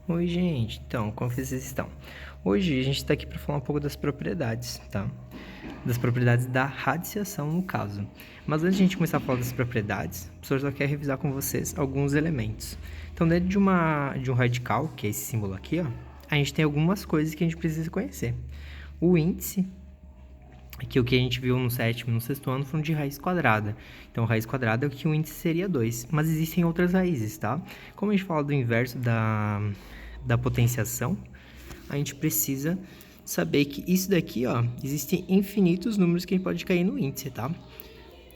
Oi, gente. Então, como vocês estão? Hoje a gente está aqui para falar um pouco das propriedades, tá? Das propriedades da radiciação, no caso. Mas antes de a gente começar a falar das propriedades, o professor só quer revisar com vocês alguns elementos. Então, dentro de um radical, que é esse símbolo aqui, ó, a gente tem algumas coisas que a gente precisa conhecer. O índice, que o que a gente viu no sétimo e no sexto ano foram de raiz quadrada. Então, raiz quadrada é o que o índice seria 2. Mas existem outras raízes, tá? Como a gente fala do inverso da potenciação, a gente precisa saber que isso daqui, ó, existem infinitos números que a gente pode cair no índice, tá?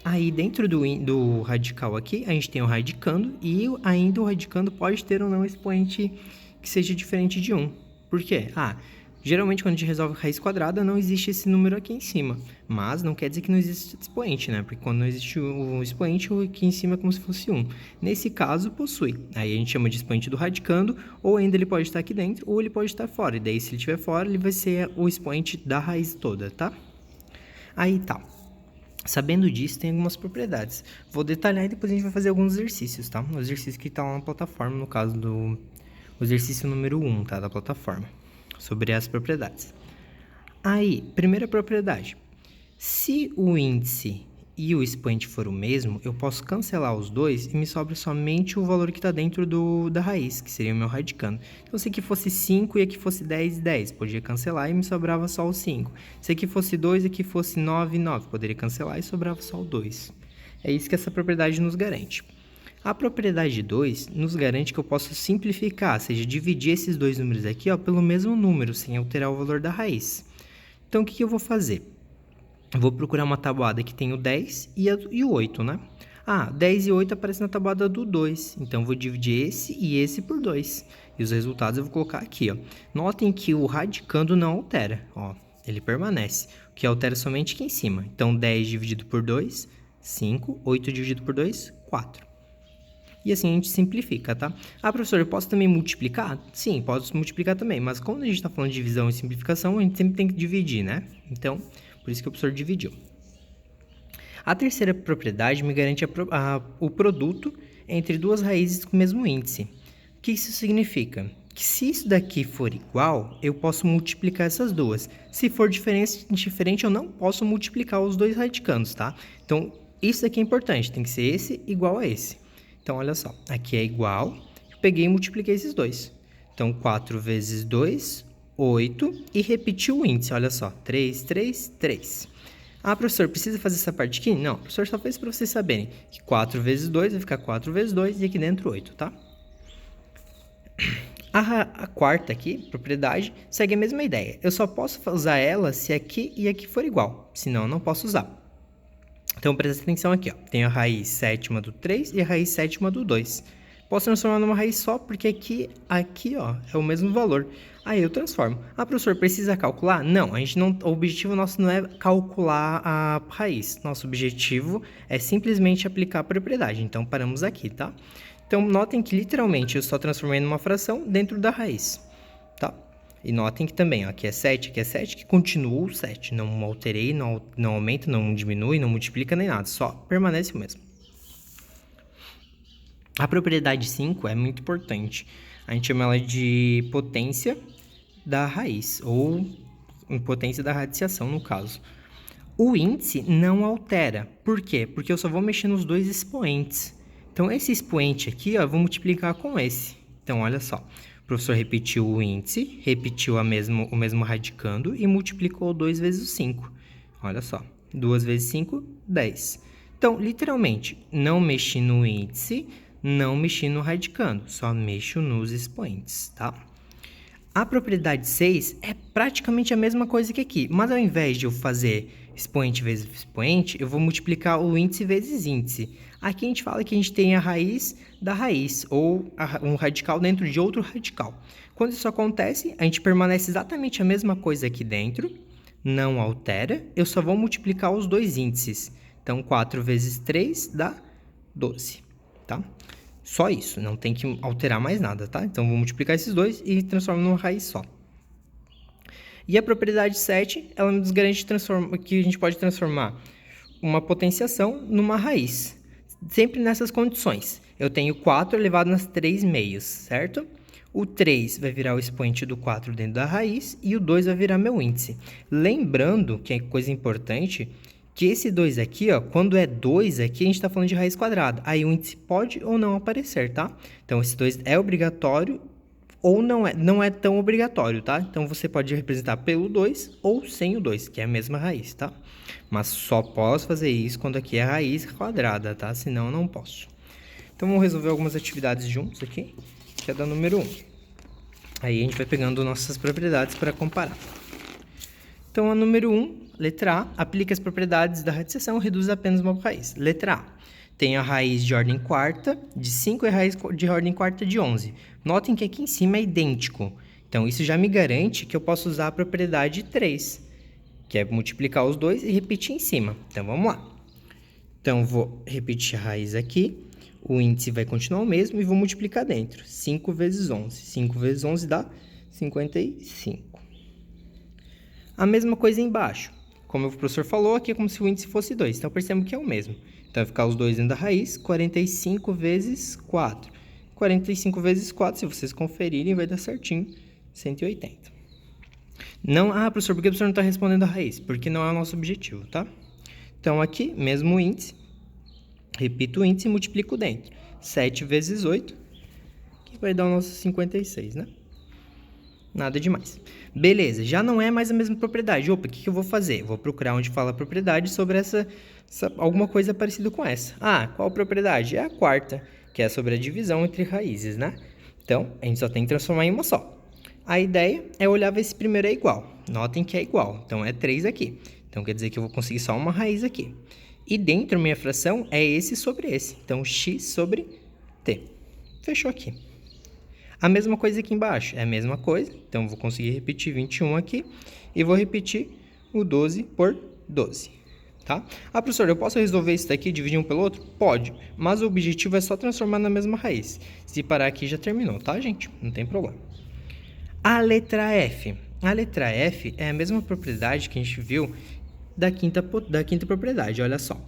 Aí, dentro do radical aqui, a gente tem o radicando e ainda o radicando pode ter ou não expoente que seja diferente de 1. Por quê? Geralmente quando a gente resolve raiz quadrada não existe esse número aqui em cima, mas não quer dizer que não existe expoente, né? Porque quando não existe o expoente, o aqui em cima é como se fosse 1. Nesse caso, possui. Aí a gente chama de expoente do radicando, ou ainda ele pode estar aqui dentro, ou ele pode estar fora. E daí, se ele estiver fora, ele vai ser o expoente da raiz toda, tá? Aí tá. Sabendo disso, tem algumas propriedades. Vou detalhar e depois a gente vai fazer alguns exercícios, tá? O exercício que está lá na plataforma, no caso do exercício número 1, tá? Da plataforma, sobre as propriedades. Aí, primeira propriedade. Se o índice e o expoente for o mesmo, eu posso cancelar os dois e me sobra somente o valor que está dentro da raiz, que seria o meu radicando. Então, se aqui fosse 5 e aqui fosse 10 e 10, podia cancelar e me sobrava só o 5. Se aqui fosse 2 e aqui fosse 9 e 9, poderia cancelar e sobrava só o 2. É isso que essa propriedade nos garante. A propriedade 2 nos garante que eu posso simplificar, ou seja, dividir esses dois números aqui, ó, pelo mesmo número, sem alterar o valor da raiz. Então, o que eu vou fazer? Eu vou procurar uma tabuada que tem o 10 e o 8, né? 10 e 8 aparecem na tabuada do 2. Então, eu vou dividir esse e esse por 2. E os resultados eu vou colocar aqui, ó. Notem que o radicando não altera, ó. Ele permanece. O que altera somente aqui em cima. Então, 10 dividido por 2, 5. 8 dividido por 2, 4. E assim a gente simplifica, tá? Professor, eu posso também multiplicar? Sim, posso multiplicar também. Mas quando a gente está falando de divisão e simplificação, a gente sempre tem que dividir, né? Então, por isso que o professor dividiu. A terceira propriedade me garante o produto entre duas raízes com o mesmo índice. O que isso significa? Que se isso daqui for igual, eu posso multiplicar essas duas. Se for diferente, eu não posso multiplicar os dois radicandos, tá? Então, isso daqui é importante, tem que ser esse igual a esse. Então, olha só, aqui é igual, eu peguei e multipliquei esses dois. Então, 4 vezes 2, 8, e repetiu o índice, olha só, 3, 3, 3. Professor, precisa fazer essa parte aqui? Não, o professor só fez para vocês saberem que 4 vezes 2 vai ficar 4 vezes 2 e aqui dentro 8, tá? A quarta aqui, propriedade, segue a mesma ideia. Eu só posso usar ela se aqui e aqui for igual, senão eu não posso usar. Então, presta atenção aqui, ó. Tem a raiz sétima do 3 e a raiz sétima do 2. Posso transformar numa raiz só, porque aqui, ó, é o mesmo valor. Aí eu transformo. Professor, precisa calcular? Não, o objetivo nosso não é calcular a raiz. Nosso objetivo é simplesmente aplicar a propriedade. Então, paramos aqui, tá? Então, notem que literalmente eu só transformei numa fração dentro da raiz, tá? E notem que também, ó, aqui é 7, que continua o 7. Não alterei, não aumenta, não diminui, não multiplica nem nada. Só permanece o mesmo. A propriedade 5 é muito importante. A gente chama ela de potência da raiz, ou potência da radiciação, no caso. O índice não altera. Por quê? Porque eu só vou mexer nos dois expoentes. Então, esse expoente aqui, ó, eu vou multiplicar com esse. Então, olha só. O professor repetiu o índice, repetiu o mesmo radicando e multiplicou 2 vezes o 5. Olha só. 2 vezes 5, 10. Então, literalmente, não mexi no índice, não mexi no radicando, só mexo nos expoentes, tá? A propriedade 6 é praticamente a mesma coisa que aqui, mas ao invés de eu fazer expoente vezes expoente, eu vou multiplicar o índice vezes índice. Aqui a gente fala que a gente tem a raiz da raiz, ou um radical dentro de outro radical. Quando isso acontece, a gente permanece exatamente a mesma coisa aqui dentro, não altera, eu só vou multiplicar os dois índices. Então, 4 vezes 3 dá 12, tá? Só isso, não tem que alterar mais nada, tá? Então, vou multiplicar esses dois e transformo numa raiz só. E a propriedade 7, ela nos garante que a gente pode transformar uma potenciação numa raiz. Sempre nessas condições. Eu tenho 4 elevado nas 3 meios, certo? O 3 vai virar o expoente do 4 dentro da raiz e o 2 vai virar meu índice. Lembrando, que é coisa importante, que esse 2 aqui, ó, quando é 2 aqui, a gente está falando de raiz quadrada. Aí o índice pode ou não aparecer, tá? Então, esse 2 é obrigatório ou não é tão obrigatório, tá? Então, você pode representar pelo 2 ou sem o 2, que é a mesma raiz, tá? Mas só posso fazer isso quando aqui é raiz quadrada, tá? Senão, eu não posso. Então, vamos resolver algumas atividades juntos aqui, que é da número 1. Aí, a gente vai pegando nossas propriedades para comparar. Então, a número 1, letra A, aplica as propriedades da radiciação, reduz apenas uma raiz. Letra A, tem a raiz de ordem quarta de 5 e a raiz de ordem quarta de 11. Notem que aqui em cima é idêntico. Então, isso já me garante que eu posso usar a propriedade 3, que é multiplicar os dois e repetir em cima. Então, vamos lá. Então, vou repetir a raiz aqui. O índice vai continuar o mesmo e vou multiplicar dentro. 5 vezes 11. 5 vezes 11 dá 55. A mesma coisa embaixo. Como o professor falou, aqui é como se o índice fosse 2. Então, percebemos que é o mesmo. Então, vai ficar os 2 dentro da raiz. 45 vezes 4. 45 vezes 4, se vocês conferirem, vai dar certinho 180. Não, professor, por que o professor não está respondendo a raiz? Porque não é o nosso objetivo, tá? Então, aqui, mesmo índice. Repito o índice e multiplico dentro. 7 vezes 8, que vai dar o nosso 56, né? Nada demais. Beleza, já não é mais a mesma propriedade. Opa, o que eu vou fazer? Vou procurar onde fala a propriedade sobre alguma coisa parecida com essa. Qual propriedade? É a quarta, que é sobre a divisão entre raízes, né? Então, a gente só tem que transformar em uma só. A ideia é olhar ver se primeiro é igual. Notem que é igual, então é 3 aqui. Então, quer dizer que eu vou conseguir só uma raiz aqui. E dentro da minha fração é esse sobre esse. Então, x sobre t. Fechou aqui. A mesma coisa aqui embaixo, é a mesma coisa. Então, vou conseguir repetir 21 aqui e vou repetir o 12 por 12, tá? Professor, eu posso resolver isso daqui e dividir um pelo outro? Pode, mas o objetivo é só transformar na mesma raiz. Se parar aqui, já terminou, tá, gente? Não tem problema. A letra F. A letra F é a mesma propriedade que a gente viu da quinta propriedade, olha só.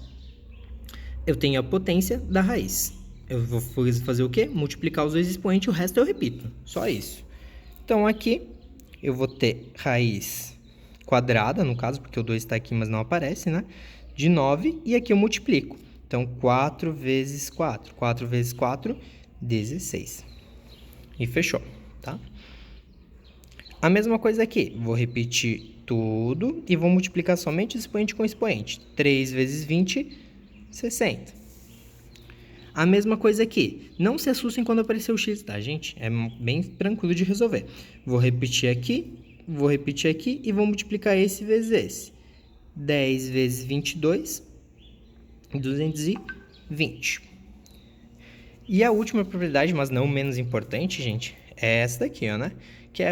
Eu tenho a potência da raiz. Eu vou fazer o quê? Multiplicar os dois expoentes, o resto eu repito. Só isso. Então, aqui, eu vou ter raiz quadrada, no caso, porque o 2 está aqui, mas não aparece, né? De 9, e aqui eu multiplico. Então, 4 vezes 4. 4 vezes 4, 16. E fechou, tá? A mesma coisa aqui. Vou repetir tudo e vou multiplicar somente expoente com expoente. 3 vezes 20, 60. A mesma coisa aqui. Não se assustem quando aparecer o x, tá, gente? É bem tranquilo de resolver. Vou repetir aqui e vou multiplicar esse vezes esse. 10 vezes 22, 220. E a última propriedade, mas não menos importante, gente, é essa daqui, ó, né? Que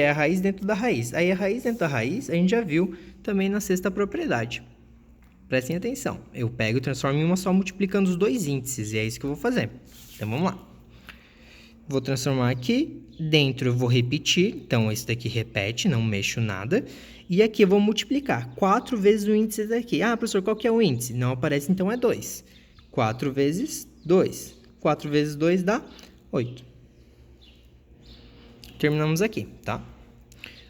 é a raiz dentro da raiz. Aí, a raiz dentro da raiz, a gente já viu também na sexta propriedade. Prestem atenção. Eu pego e transformo em uma só multiplicando os dois índices. E é isso que eu vou fazer. Então, vamos lá. Vou transformar aqui. Dentro eu vou repetir. Então, esse daqui repete, não mexo nada. E aqui eu vou multiplicar. 4 vezes o índice daqui. Professor, qual que é o índice? Não aparece, então é 2. 4 vezes 2. 4 vezes 2 dá 8. Terminamos aqui, tá?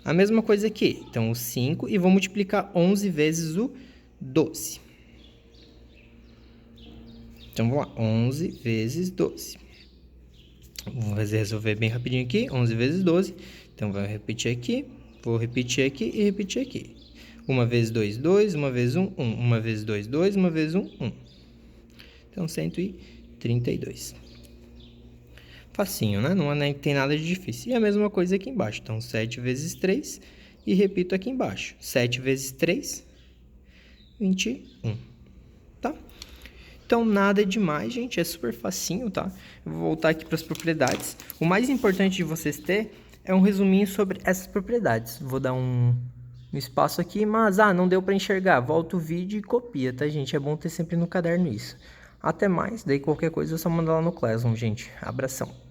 A mesma coisa aqui. Então, o 5 e vou multiplicar 11 vezes o 12. Então, vamos lá. 11 vezes 12. Vou resolver bem rapidinho aqui. 11 vezes 12. Então, vou repetir aqui. Vou repetir aqui e repetir aqui. 1 vezes 2, 2. 1 vezes 1, 1. 1 vezes 2, 2. 1 vezes 1, 1. Então, 132. Facinho, né? Não tem nada de difícil. E a mesma coisa aqui embaixo. Então, 7 vezes 3. E repito aqui embaixo. 7 vezes 3... 21, tá? Então, nada demais, gente. É super facinho, tá? Eu vou voltar aqui para as propriedades. O mais importante de vocês ter é um resuminho sobre essas propriedades. Vou dar um espaço aqui, mas, não deu para enxergar. Volta o vídeo e copia, tá, gente? É bom ter sempre no caderno isso. Até mais. Daí, qualquer coisa é só mandar lá no Classroom, gente. Abração.